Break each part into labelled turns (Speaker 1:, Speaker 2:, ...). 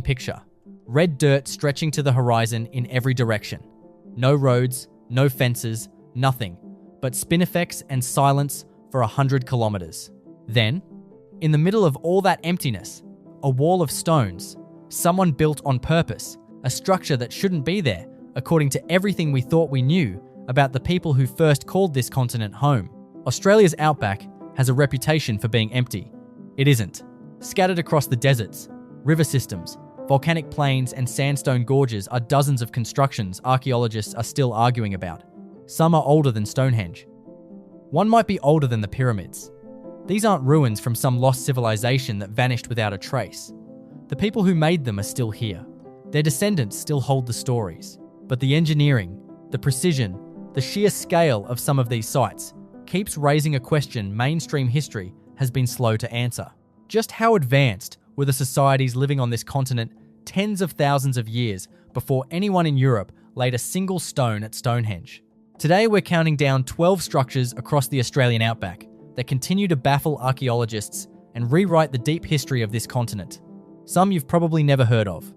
Speaker 1: picture. Red dirt stretching to the horizon in every direction. No roads, no fences, nothing, but spinifex and silence for 100 kilometers. Then, in the middle of all that emptiness, a wall of stones, someone built on purpose, a structure that shouldn't be there, according to everything we thought we knew about the people who first called this continent home. Australia's outback has a reputation for being empty. It isn't. Scattered across the deserts, river systems, volcanic plains and sandstone gorges are dozens of constructions archaeologists are still arguing about. Some are older than Stonehenge. One might be older than the pyramids. These aren't ruins from some lost civilization that vanished without a trace. The people who made them are still here. Their descendants still hold the stories. But the engineering, the precision, the sheer scale of some of these sites keeps raising a question mainstream history has been slow to answer. Just how advanced were the societies living on this continent tens of thousands of years before anyone in Europe laid a single stone at Stonehenge? Today we're counting down 12 structures across the Australian outback that continue to baffle archaeologists and rewrite the deep history of this continent. Some you've probably never heard of.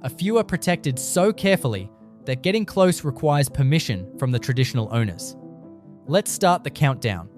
Speaker 1: A few are protected so carefully that getting close requires permission from the traditional owners. Let's start the countdown.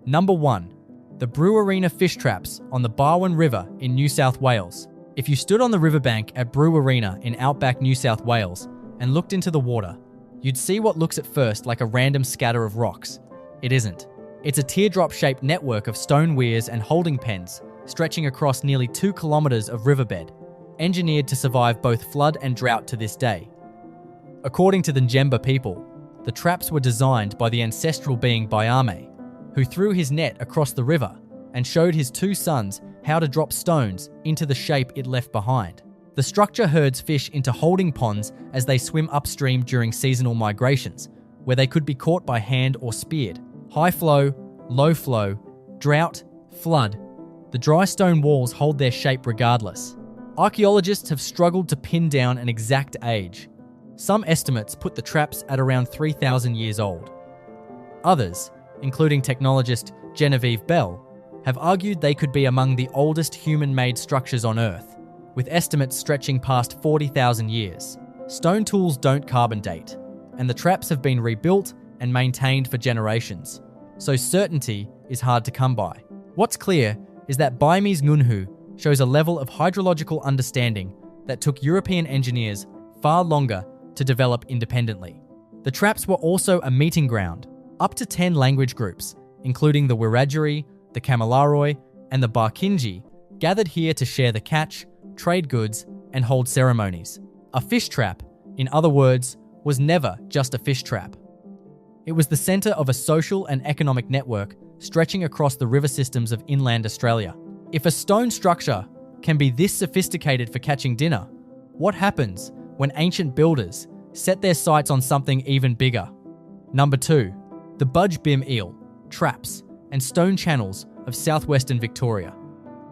Speaker 1: Number 1. The Brewarrina fish traps on the Barwon River in New South Wales. If you stood on the riverbank at Brewarrina in outback New South Wales and looked into the water, you'd see what looks at first like a random scatter of rocks. It isn't. It's a teardrop-shaped network of stone weirs and holding pens stretching across nearly 2 kilometers of riverbed, engineered to survive both flood and drought to this day. According to the Njemba people, the traps were designed by the ancestral being Bayame, who threw his net across the river and showed his 2 sons how to drop stones into the shape it left behind. The structure herds fish into holding ponds as they swim upstream during seasonal migrations, where they could be caught by hand or speared. High flow, low flow, drought, flood. The dry stone walls hold their shape regardless. Archaeologists have struggled to pin down an exact age. Some estimates put the traps at around 3,000 years old. Others, including technologist Genevieve Bell, have argued they could be among the oldest human-made structures on Earth, with estimates stretching past 40,000 years. Stone tools don't carbon date, and the traps have been rebuilt and maintained for generations, so certainty is hard to come by. What's clear is that Baime's Ngunhu shows a level of hydrological understanding that took European engineers far longer to develop independently. The traps were also a meeting ground. Up to 10 language groups, including the Wiradjuri, the Kamilaroi, and the Barkinji, gathered here to share the catch, trade goods, and hold ceremonies. A fish trap, in other words, was never just a fish trap. It was the centre of a social and economic network stretching across the river systems of inland Australia. If a stone structure can be this sophisticated for catching dinner, what happens when ancient builders set their sights on something even bigger? Number 2. The Budj Bim eel, traps, and stone channels of southwestern Victoria.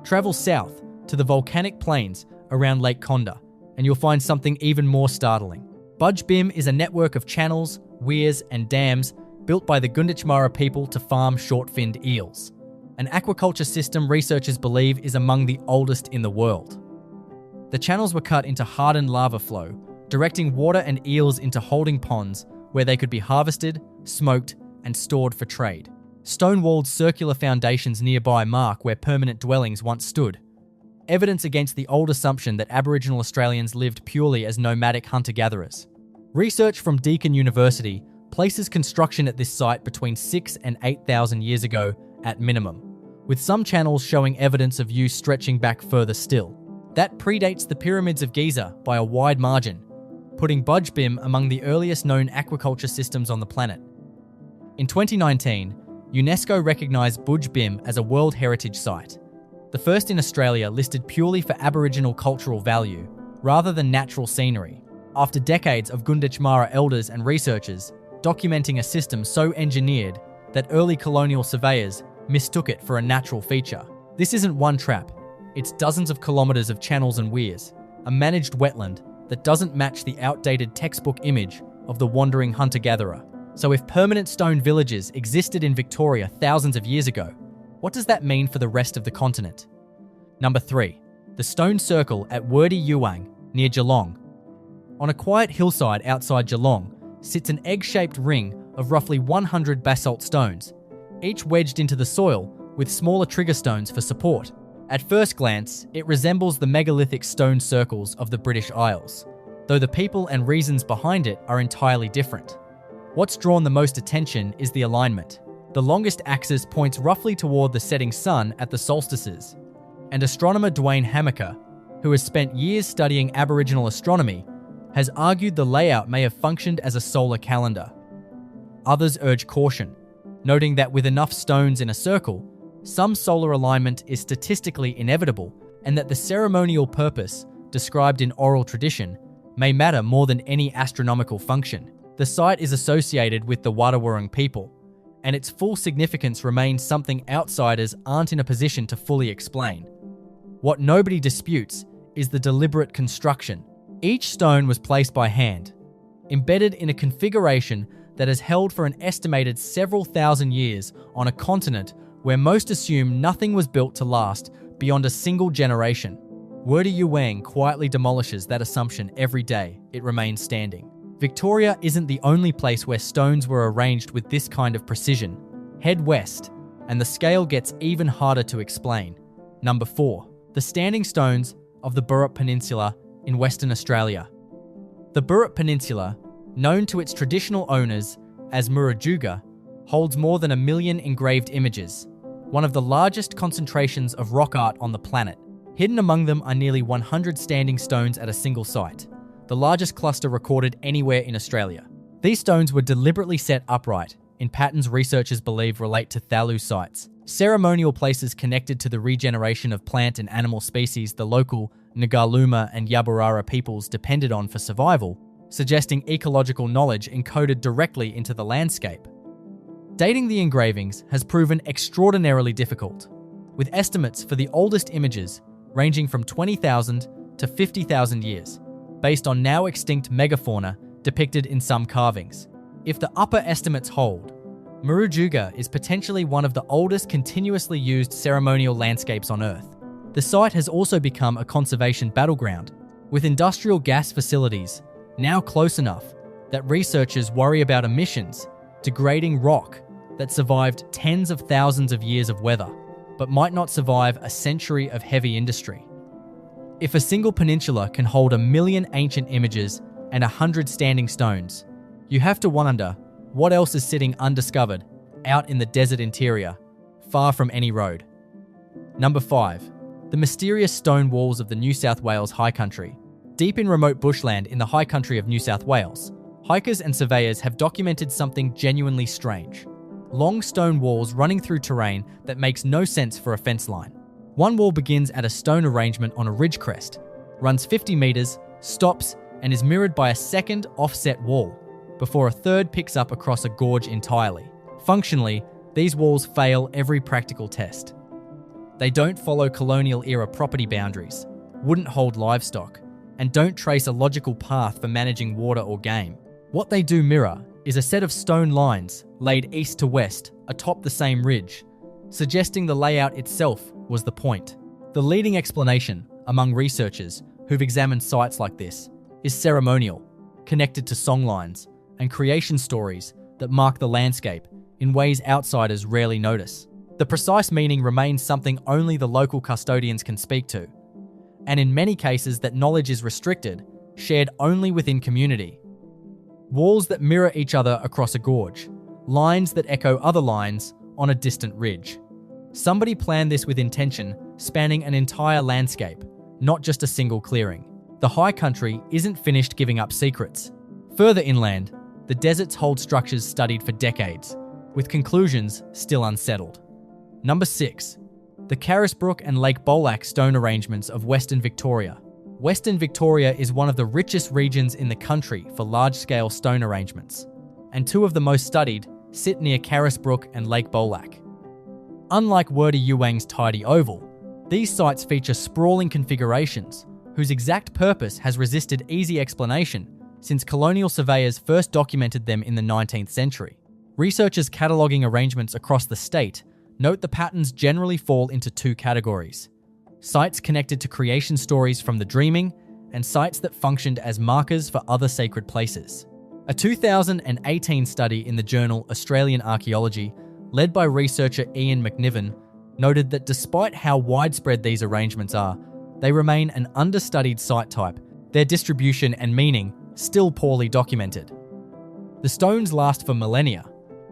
Speaker 1: Travel south to the volcanic plains around Lake Condah, and you'll find something even more startling. Budj Bim is a network of channels, weirs, and dams built by the Gunditjmara people to farm short-finned eels, an aquaculture system researchers believe is among the oldest in the world. The channels were cut into hardened lava flow, directing water and eels into holding ponds where they could be harvested, smoked, and stored for trade. Stone-walled circular foundations nearby mark where permanent dwellings once stood, evidence against the old assumption that Aboriginal Australians lived purely as nomadic hunter-gatherers. Research from Deakin University places construction at this site between 6,000 and 8,000 years ago at minimum, with some channels showing evidence of use stretching back further still. That predates the pyramids of Giza by a wide margin, putting Budj Bim among the earliest known aquaculture systems on the planet. In 2019, UNESCO recognised Budj Bim as a World Heritage Site, the first in Australia listed purely for Aboriginal cultural value, rather than natural scenery, after decades of Gunditjmara elders and researchers documenting a system so engineered that early colonial surveyors mistook it for a natural feature. This isn't one trap, it's dozens of kilometres of channels and weirs, a managed wetland that doesn't match the outdated textbook image of the wandering hunter-gatherer. So if permanent stone villages existed in Victoria thousands of years ago, what does that mean for the rest of the continent? Number 3. the stone circle at Wurdi Youang near Geelong. On a quiet hillside outside Geelong sits an egg-shaped ring of roughly 100 basalt stones, each wedged into the soil with smaller trigger stones for support. At first glance, it resembles the megalithic stone circles of the British Isles, though the people and reasons behind it are entirely different. What's drawn the most attention is the alignment. The longest axis points roughly toward the setting sun at the solstices, and astronomer Dwayne Hamaker, who has spent years studying Aboriginal astronomy, has argued the layout may have functioned as a solar calendar. Others urge caution, noting that with enough stones in a circle, some solar alignment is statistically inevitable, and that the ceremonial purpose, described in oral tradition, may matter more than any astronomical function. The site is associated with the Budj people, and its full significance remains something outsiders aren't in a position to fully explain. What nobody disputes is the deliberate construction. Each stone was placed by hand, embedded in a configuration that has held for an estimated several thousand years on a continent where most assume nothing was built to last beyond a single generation. Wurdi Youang quietly demolishes that assumption every day it remains standing. Victoria isn't the only place where stones were arranged with this kind of precision. Head west, and the scale gets even harder to explain. Number 4. The standing stones of the Burrup Peninsula in Western Australia. The Burrup Peninsula, known to its traditional owners as Murujuga, holds more than 1 million engraved images, one of the largest concentrations of rock art on the planet. Hidden among them are nearly 100 standing stones at a single site, the largest cluster recorded anywhere in Australia. These stones were deliberately set upright, in patterns researchers believe relate to thalu sites, ceremonial places connected to the regeneration of plant and animal species the local Ngarluma and Yaburara peoples depended on for survival, suggesting ecological knowledge encoded directly into the landscape. Dating the engravings has proven extraordinarily difficult, with estimates for the oldest images ranging from 20,000 to 50,000 years, based on now extinct megafauna depicted in some carvings. If the upper estimates hold, Murujuga is potentially one of the oldest continuously used ceremonial landscapes on Earth. The site has also become a conservation battleground, with industrial gas facilities now close enough that researchers worry about emissions degrading rock that survived tens of thousands of years of weather, but might not survive a century of heavy industry. If a single peninsula can hold 1 million ancient images and 100 standing stones, you have to wonder what else is sitting undiscovered out in the desert interior, far from any road. Number 5. The mysterious stone walls of the New South Wales high country. Deep in remote bushland in the high country of New South Wales, hikers and surveyors have documented something genuinely strange. Long stone walls running through terrain that makes no sense for a fence line. One wall begins at a stone arrangement on a ridge crest, runs 50 meters, stops, and is mirrored by a second offset wall, before a third picks up across a gorge entirely. Functionally, these walls fail every practical test. They don't follow colonial-era property boundaries, wouldn't hold livestock, and don't trace a logical path for managing water or game. What they do mirror is a set of stone lines laid east to west atop the same ridge, suggesting the layout itself was the point. The leading explanation among researchers who've examined sites like this is ceremonial, connected to songlines and creation stories that mark the landscape in ways outsiders rarely notice. The precise meaning remains something only the local custodians can speak to, and in many cases that knowledge is restricted, shared only within community. Walls that mirror each other across a gorge, lines that echo other lines on a distant ridge. Somebody planned this with intention, spanning an entire landscape, not just a single clearing. The high country isn't finished giving up secrets. Further inland, the deserts hold structures studied for decades, with conclusions still unsettled. Number 6. The Carisbrook and Lake Bolac stone arrangements of Western Victoria. Western Victoria is one of the richest regions in the country for large-scale stone arrangements, and 2 of the most studied sit near Carisbrook and Lake Bolac. Unlike Wurdi Youang's tidy oval, these sites feature sprawling configurations whose exact purpose has resisted easy explanation since colonial surveyors first documented them in the 19th century. Researchers cataloguing arrangements across the state note the patterns generally fall into 2 categories: sites connected to creation stories from the dreaming, and sites that functioned as markers for other sacred places. A 2018 study in the journal Australian Archaeology, led by researcher Ian McNiven, noted that despite how widespread these arrangements are, they remain an understudied site type, their distribution and meaning still poorly documented. The stones last for millennia,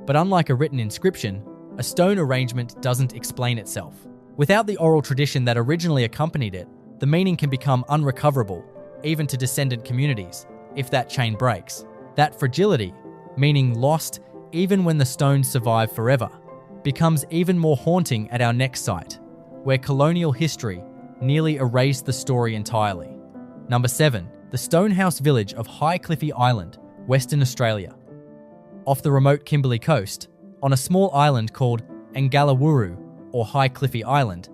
Speaker 1: but unlike a written inscription, a stone arrangement doesn't explain itself. Without the oral tradition that originally accompanied it, the meaning can become unrecoverable, even to descendant communities, if that chain breaks. That fragility, meaning lost even when the stones survive forever, becomes even more haunting at our next site, where colonial history nearly erased the story entirely. Number 7. The Stonehouse village of High Cliffy Island, Western Australia. Off the remote Kimberley coast, on a small island called Wurdi, or High Cliffy Island,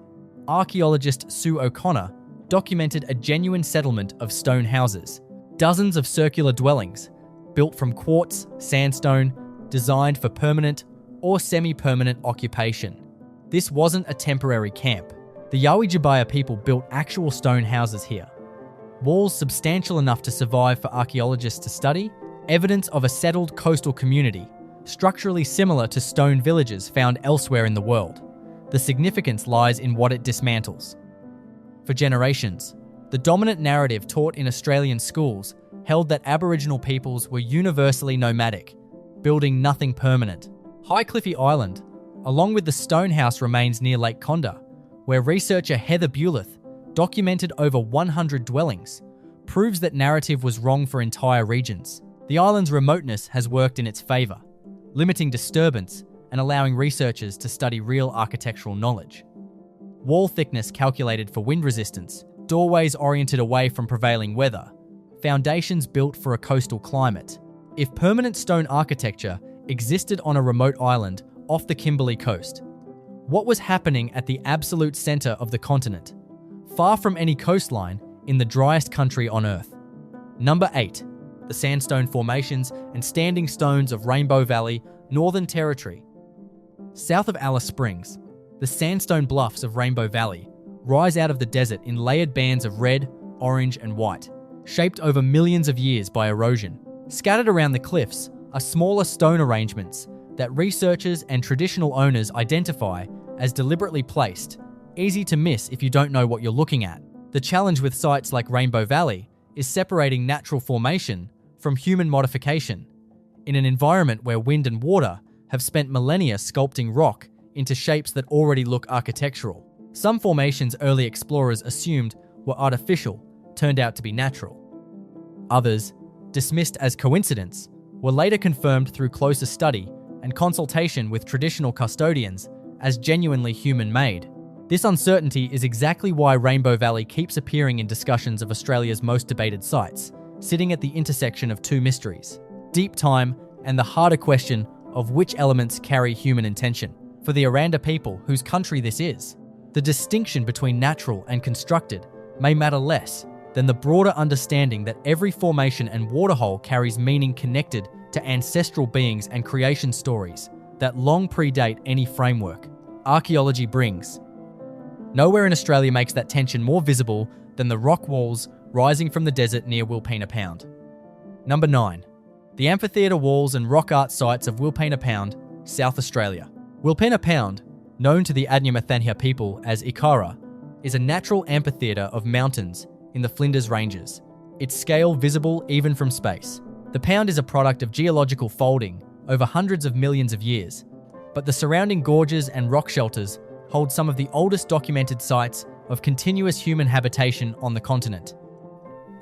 Speaker 1: archaeologist Sue O'Connor documented a genuine settlement of stone houses, dozens of circular dwellings, built from quartz, sandstone, designed for permanent or semi-permanent occupation. This wasn't a temporary camp. The Yawujibaya people built actual stone houses here. Walls substantial enough to survive for archaeologists to study, evidence of a settled coastal community, structurally similar to stone villages found elsewhere in the world. The significance lies in what it dismantles. For generations, the dominant narrative taught in Australian schools held that Aboriginal peoples were universally nomadic, building nothing permanent. High Cliffy Island, along with the Stonehouse remains near Lake Condah, where researcher Heather Buleth documented over 100 dwellings, proves that narrative was wrong for entire regions. The island's remoteness has worked in its favour, limiting disturbance and allowing researchers to study real architectural knowledge. Wall thickness calculated for wind resistance, doorways oriented away from prevailing weather, foundations built for a coastal climate. If permanent stone architecture existed on a remote island off the Kimberley coast, what was happening at the absolute centre of the continent, far from any coastline, in the driest country on Earth? Number 8. The sandstone formations and standing stones of Rainbow Valley, Northern Territory. South of Alice Springs, the sandstone bluffs of Rainbow Valley rise out of the desert in layered bands of red, orange, and white, shaped over millions of years by erosion. Scattered around the cliffs are smaller stone arrangements that researchers and traditional owners identify as deliberately placed, easy to miss if you don't know what you're looking at. The challenge with sites like Rainbow Valley is separating natural formation from human modification, in an environment where wind and water have spent millennia sculpting rock into shapes that already look architectural. Some formations early explorers assumed were artificial turned out to be natural. Others, dismissed as coincidence, were later confirmed through closer study and consultation with traditional custodians as genuinely human-made. This uncertainty is exactly why Rainbow Valley keeps appearing in discussions of Australia's most debated sites, sitting at the intersection of two mysteries: deep time and the harder question of which elements carry human intention. For the Aranda people whose country this is, the distinction between natural and constructed may matter less than the broader understanding that every formation and waterhole carries meaning connected to ancestral beings and creation stories that long predate any framework archaeology brings. Nowhere in Australia makes that tension more visible than the rock walls rising from the desert near Wilpena Pound. Number 9. The amphitheatre walls and rock art sites of Wilpena Pound, South Australia. Wilpena Pound, known to the Adnyamathanha people as Ikara, is a natural amphitheatre of mountains in the Flinders Ranges, its scale visible even from space. The pound is a product of geological folding over hundreds of millions of years, but the surrounding gorges and rock shelters hold some of the oldest documented sites of continuous human habitation on the continent.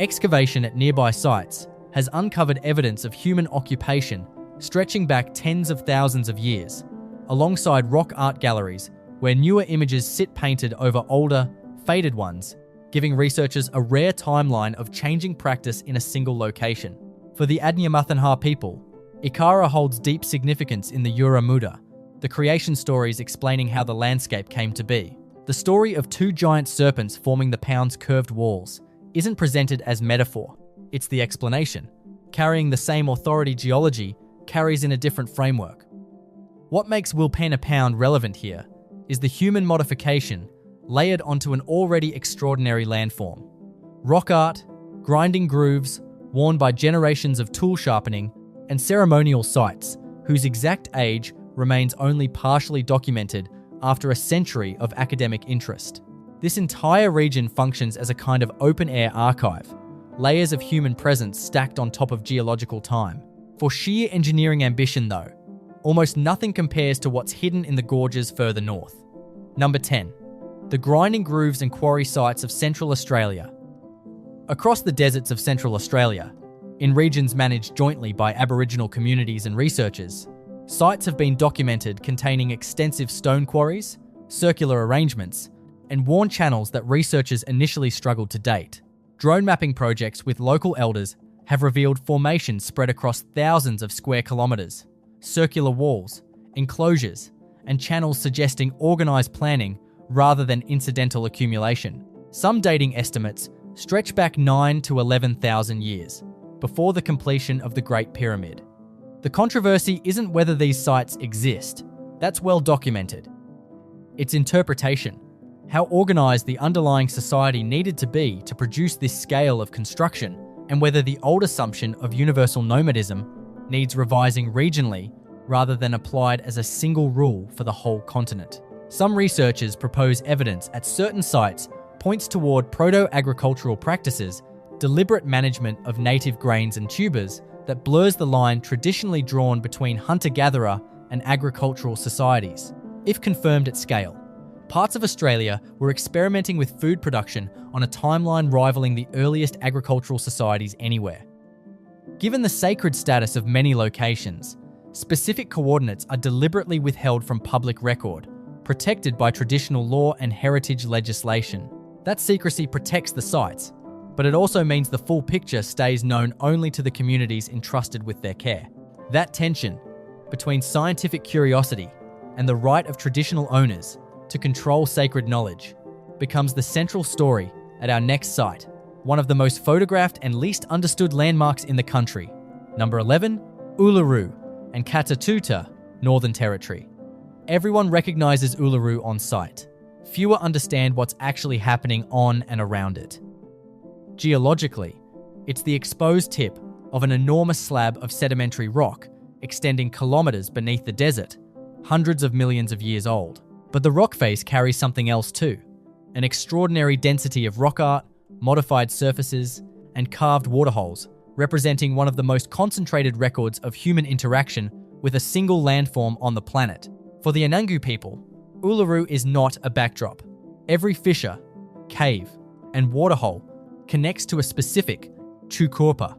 Speaker 1: Excavation at nearby sites has uncovered evidence of human occupation stretching back tens of thousands of years, alongside rock art galleries where newer images sit painted over older, faded ones, giving researchers a rare timeline of changing practice in a single location. For the Adnyamathanha people, Ikara holds deep significance in the Yura Muda, the creation stories explaining how the landscape came to be. The story of two giant serpents forming the pound's curved walls isn't presented as metaphor, it's the explanation, carrying the same authority geology carries in a different framework. What makes Wilpena Pound relevant here is the human modification layered onto an already extraordinary landform. Rock art, grinding grooves, worn by generations of tool sharpening, and ceremonial sites whose exact age remains only partially documented after a century of academic interest. This entire region functions as a kind of open-air archive, layers of human presence stacked on top of geological time. For sheer engineering ambition though, almost nothing compares to what's hidden in the gorges further north. Number 10. The grinding grooves and quarry sites of Central Australia. Across the deserts of Central Australia, in regions managed jointly by Aboriginal communities and researchers, sites have been documented containing extensive stone quarries, circular arrangements, and worn channels that researchers initially struggled to date. Drone mapping projects with local elders have revealed formations spread across thousands of square kilometres, circular walls, enclosures, and channels suggesting organised planning rather than incidental accumulation. Some dating estimates stretch back 9 to 11,000 years, before the completion of the Great Pyramid. The controversy isn't whether these sites exist, that's well documented. It's interpretation, how organised the underlying society needed to be to produce this scale of construction, and whether the old assumption of universal nomadism needs revising regionally rather than applied as a single rule for the whole continent. Some researchers propose evidence at certain sites points toward proto-agricultural practices, deliberate management of native grains and tubers that blurs the line traditionally drawn between hunter-gatherer and agricultural societies. If confirmed at scale, parts of Australia were experimenting with food production on a timeline rivaling the earliest agricultural societies anywhere. Given the sacred status of many locations, specific coordinates are deliberately withheld from public record, protected by traditional law and heritage legislation. That secrecy protects the sites, but it also means the full picture stays known only to the communities entrusted with their care. That tension between scientific curiosity and the right of traditional owners to control sacred knowledge becomes the central story at our next site, one of the most photographed and least understood landmarks in the country. Number 11, Uluru and Kata Tjuta, Northern Territory. Everyone recognises Uluru on site. Fewer understand what's actually happening on and around it. Geologically, it's the exposed tip of an enormous slab of sedimentary rock extending kilometres beneath the desert, hundreds of millions of years old. But the rock face carries something else too, an extraordinary density of rock art, modified surfaces, and carved waterholes, representing one of the most concentrated records of human interaction with a single landform on the planet. For the Anangu people, Uluru is not a backdrop. Every fissure, cave, and waterhole connects to a specific Tjukurpa,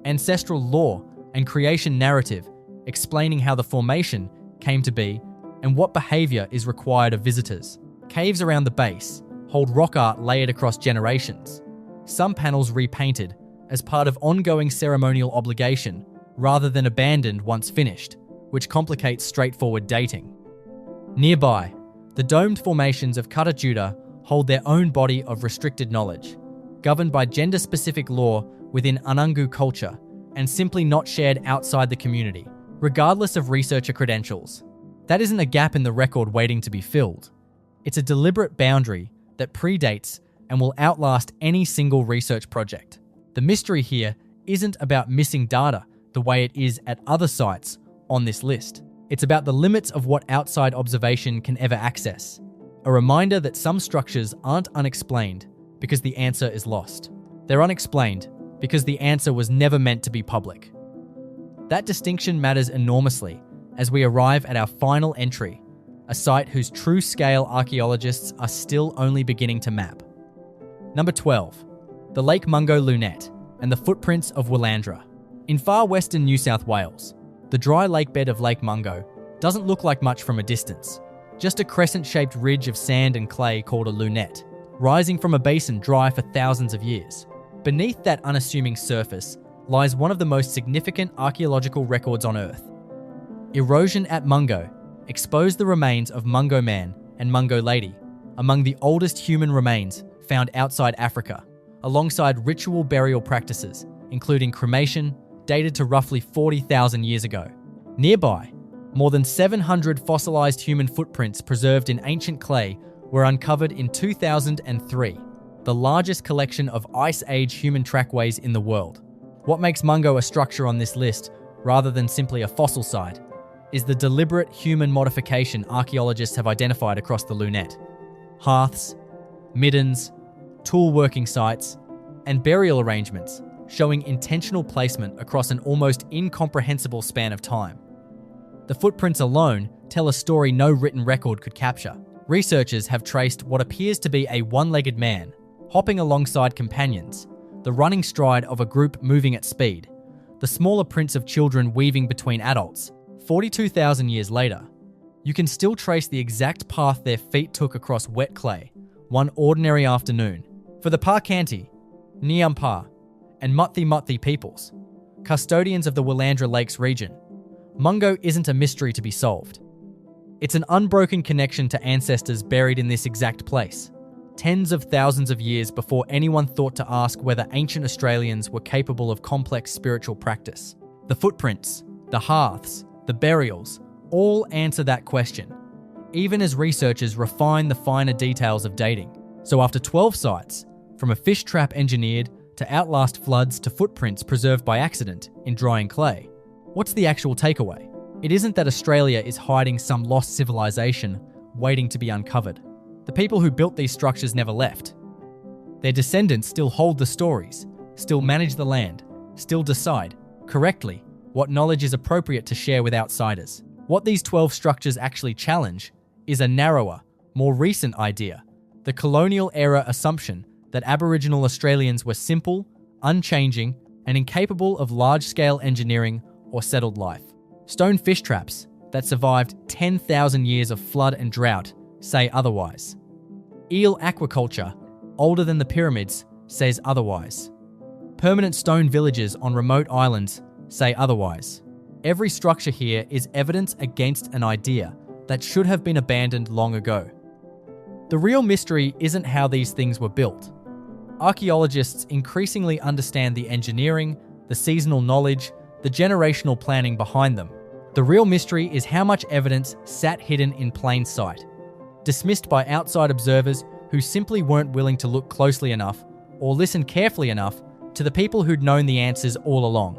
Speaker 1: ancestral lore and creation narrative explaining how the formation came to be and what behaviour is required of visitors. Caves around the base hold rock art layered across generations, some panels repainted as part of ongoing ceremonial obligation rather than abandoned once finished, which complicates straightforward dating. Nearby, the domed formations of Kata Tjuta hold their own body of restricted knowledge, governed by gender-specific law within Anangu culture and simply not shared outside the community, regardless of researcher credentials. That isn't a gap in the record waiting to be filled. It's a deliberate boundary that predates and will outlast any single research project. The mystery here isn't about missing data the way it is at other sites on this list. It's about the limits of what outside observation can ever access. A reminder that some structures aren't unexplained because the answer is lost. They're unexplained because the answer was never meant to be public. That distinction matters enormously as we arrive at our final entry, a site whose true-scale archaeologists are still only beginning to map. Number 12, the Lake Mungo lunette and the footprints of Willandra. In far western New South Wales, the dry lakebed of Lake Mungo doesn't look like much from a distance, just a crescent-shaped ridge of sand and clay called a lunette, rising from a basin dry for thousands of years. Beneath that unassuming surface lies one of the most significant archaeological records on Earth. Erosion at Mungo exposed the remains of Mungo man and Mungo lady, among the oldest human remains found outside Africa, alongside ritual burial practices, including cremation, dated to roughly 40,000 years ago. Nearby, more than 700 fossilized human footprints preserved in ancient clay were uncovered in 2003, the largest collection of Ice Age human trackways in the world. What makes Mungo a structure on this list, rather than simply a fossil site, is the deliberate human modification archaeologists have identified across the lunette. Hearths, middens, tool working sites, and burial arrangements showing intentional placement across an almost incomprehensible span of time. The footprints alone tell a story no written record could capture. Researchers have traced what appears to be a one-legged man, hopping alongside companions, the running stride of a group moving at speed, the smaller prints of children weaving between adults. 42,000 years later, you can still trace the exact path their feet took across wet clay, one ordinary afternoon. For the Parkanti, Nyampa, and Muthi peoples, custodians of the Willandra Lakes region, Mungo isn't a mystery to be solved. It's an unbroken connection to ancestors buried in this exact place, tens of thousands of years before anyone thought to ask whether ancient Australians were capable of complex spiritual practice. The footprints, the hearths, the burials, all answer that question, even as researchers refine the finer details of dating. So after 12 sites, from a fish trap engineered to outlast floods to footprints preserved by accident in drying clay, what's the actual takeaway? It isn't that Australia is hiding some lost civilization waiting to be uncovered. The people who built these structures never left. Their descendants still hold the stories, still manage the land, still decide, correctly, what knowledge is appropriate to share with outsiders. What these 12 structures actually challenge is a narrower, more recent idea, the colonial-era assumption that Aboriginal Australians were simple, unchanging, and incapable of large-scale engineering or settled life. Stone fish traps that survived 10,000 years of flood and drought say otherwise. Eel aquaculture, older than the pyramids, says otherwise. Permanent stone villages on remote islands say otherwise. Every structure here is evidence against an idea that should have been abandoned long ago. The real mystery isn't how these things were built. Archaeologists increasingly understand the engineering, the seasonal knowledge, the generational planning behind them. The real mystery is how much evidence sat hidden in plain sight, dismissed by outside observers who simply weren't willing to look closely enough or listen carefully enough to the people who'd known the answers all along.